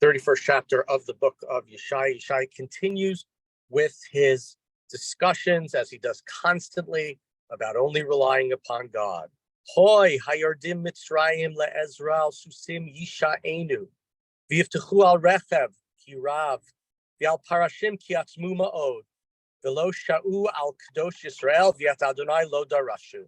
31st chapter of the book of Yeshai. Yeshai continues with his discussions, as he does constantly, about only relying upon God. Hoi, hayardim mitzrayim le'ezra al susim yisha'enu, v'yiftechu al rechev ki rav, v'al parashim ki atzmu ma'od, v'lo sha'u al kadosh Yisrael, v'yat Adonai lo darashu.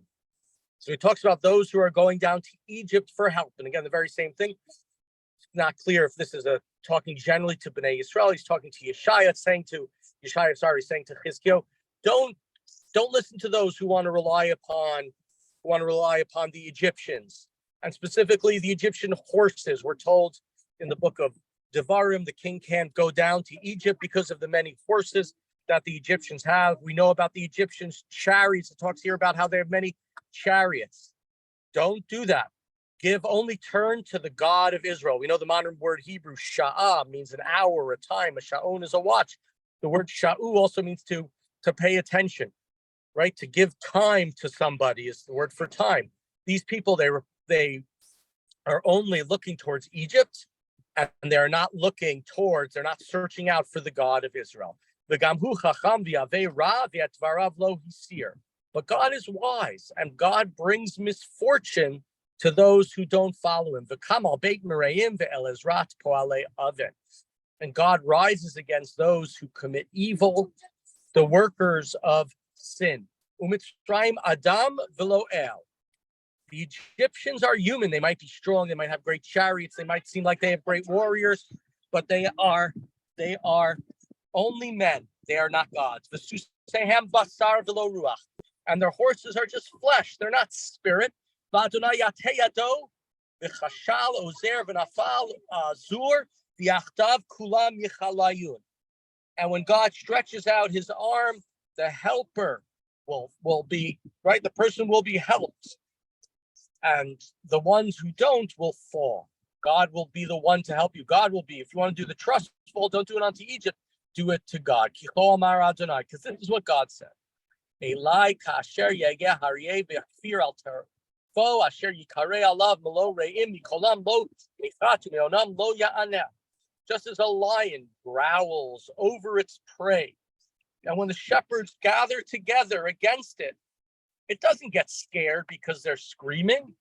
So he talks about those who are going down to Egypt for help. And again, the very same thing. It's not clear if this is talking generally to Bnei Yisrael. He's talking to Yeshaya, saying to Chizkiyahu, don't listen to those who want to rely upon the Egyptians, and specifically the Egyptian horses. We're told in the book of Devarim, the king can't go down to Egypt because of the many horses that the Egyptians have. We know about the Egyptians' chariots. It talks here about how they have many chariots. Don't do that. Turn to the God of Israel. We know the modern word Hebrew sha'ah means an hour, a time. A sha'on is a watch. The word sha'u also means to pay attention, right? To give time to somebody is the word for time. These people, they are only looking towards Egypt, and they're not searching out for the God of Israel. But God is wise, and God brings misfortune to those who don't follow him. And God rises against those who commit evil, the workers of sin. Adam v'lo el. The Egyptians are human. They might be strong. They might have great chariots. They might seem like they have great warriors, but they are only men. They are not gods. V'susehem basar v'lo ruach. And their horses are just flesh. They're not spirit. V'Adonai yateh yado v'chashal ozer v'nafal zur v'yachdav kulam yichalayun. And when God stretches out his arm, the helper will be, right? The person will be helped. And the ones who don't will fall. God will be the one to help you. God will be, if you want to do the trust fall, don't do it unto Egypt. Do it to God. Because this is what God said. Elai kasher yegeh haryeh v'yachfir al terfo asher yikareh alav melo re'im mikolam lo nifratu me'onam lo ya'aneh. Just as a lion growls over its prey. And when the shepherds gather together against it, it doesn't get scared because they're screaming,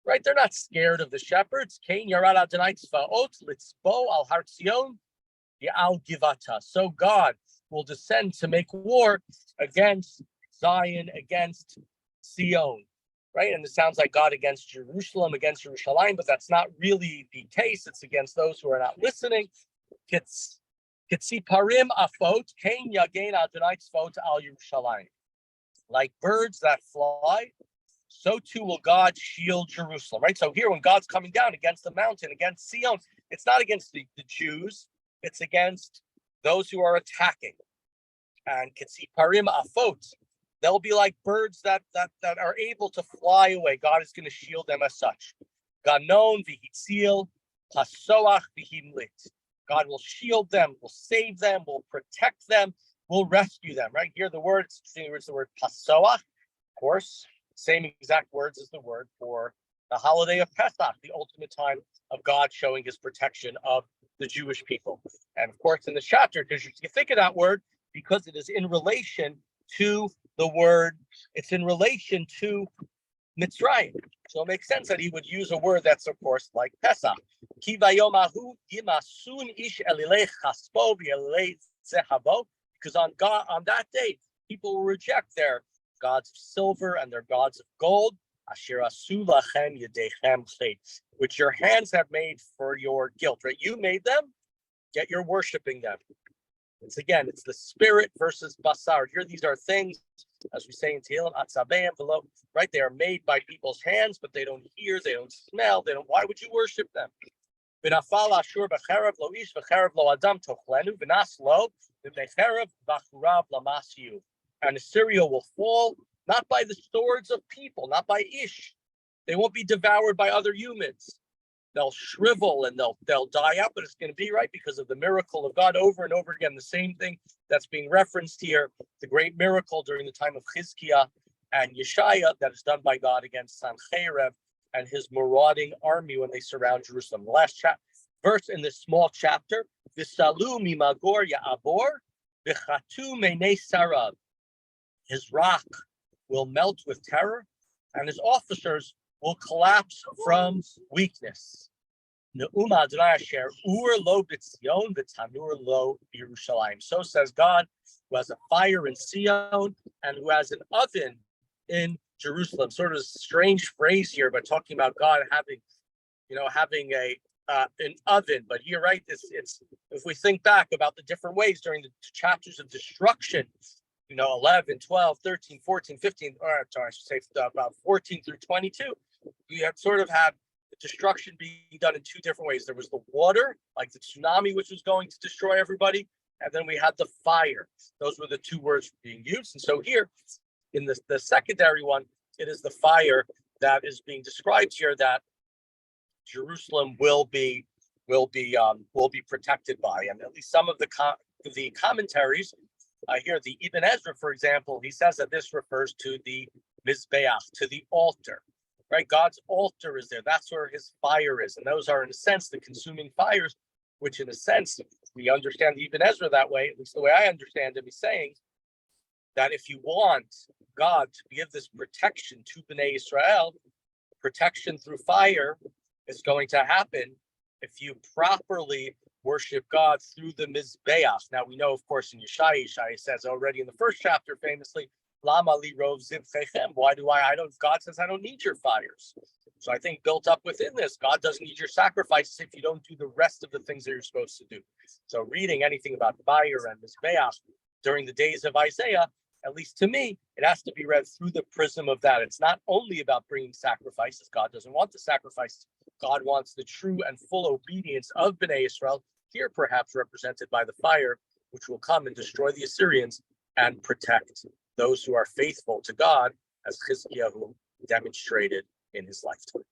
right? They're not scared of the shepherds. Kain yarad Adonai tzvaot litzbo al har Tzion ya'al givata. So God will descend to make war against Zion, against Sion, right? And it sounds like God against Jerusalem, against Yerushalayim, but that's not really the case. It's against those who are not listening. Kitsi parim afot kain yagein Adonai tzvaot al Yerushalayim. Like birds that fly, so too will God shield Jerusalem, right? So here, when God's coming down against the mountain, against Sion, it's not against the Jews, it's against those who are attacking. And kitsi parim afot, they'll be like birds that are able to fly away. God is going to shield them as such. Ganon v'hitzil, pasoach v'himlit. God will shield them, will save them, will protect them, will rescue them. Right here, the word, it's the word pasoach. Of course, same exact words as the word for the holiday of Pesach, the ultimate time of God showing his protection of the Jewish people. And of course, in the chapter, because you think of that word, because it is in relation to the word, it's in relation to Mitzrayim. So it makes sense that he would use a word that's, of course, like Pesach. Ki vayomahu yimasun ish Elimelech chaspo v'elei zehavo. Because on that day, people will reject their gods of silver and their gods of gold, asher asu lachem yedechem chet, which your hands have made for your guilt. Right? You made them, yet you're worshiping them. It's the spirit versus basar. Here, these are things, as we say in Tehillim, atzabeim below, right? They are made by people's hands, but they don't hear, they don't smell, why would you worship them? V'nafal ashur b'cherev lo ish v'cherev lo adam tochlenu v'nas lo v'cherev v'achurav lamasiyu. And Assyria will fall not by the swords of people, not by ish. They won't be devoured by other humans. They'll shrivel and they'll die out, but it's going to be right because of the miracle of God over and over again. The same thing that's being referenced here, the great miracle during the time of Chizkiah and Yeshaya that is done by God against Sancherev and his marauding army when they surround Jerusalem. verse in this small chapter, V'salu mimagor ya'abor, v'chatu meinei sarav. His rock will melt with terror, and his officers will collapse from weakness. Ne'uma Adonai asher ur lo b'tzion v'tanur lo Yerushalayim. So says God, who has a fire in Sion and who has an oven in Jerusalem. Sort of a strange phrase here, but talking about God having a an oven. But you're right. It's if we think back about the different ways during the chapters of destruction, 11, 12, 13, 14, 15, or sorry, I should say about 14 through 22, we have sort of had the destruction being done in two different ways. There was the water, like the tsunami, which was going to destroy everybody, and then we had the fire. Those were the two words being used. And so here, in the secondary one, it is the fire that is being described here that Jerusalem will be protected by. And at least some of the commentaries here, the Ibn Ezra, for example, he says that this refers to the Mizbeach, to the altar, right? God's altar is there. That's where his fire is. And those are, in a sense, the consuming fires, which in a sense, we understand the Ibn Ezra that way, at least the way I understand him. He's saying that if you want God to give this protection to Bnei Israel, protection through fire is going to happen if you properly worship God through the Mizbeach. Now we know, of course, in Yeshaya says already in the first chapter famously, Lama li rov zivchechem. Why do I don't, God says, I don't need your fires. So I think built up within this, God doesn't need your sacrifices if you don't do the rest of the things that you're supposed to do. So reading anything about fire and Mizbeach during the days of Isaiah, at least to me, it has to be read through the prism of that. It's not only about bringing sacrifices. God doesn't want the sacrifices. God wants the true and full obedience of Bnei Israel, here perhaps represented by the fire, which will come and destroy the Assyrians and protect those who are faithful to God, as Chizkiyahu demonstrated in his lifetime.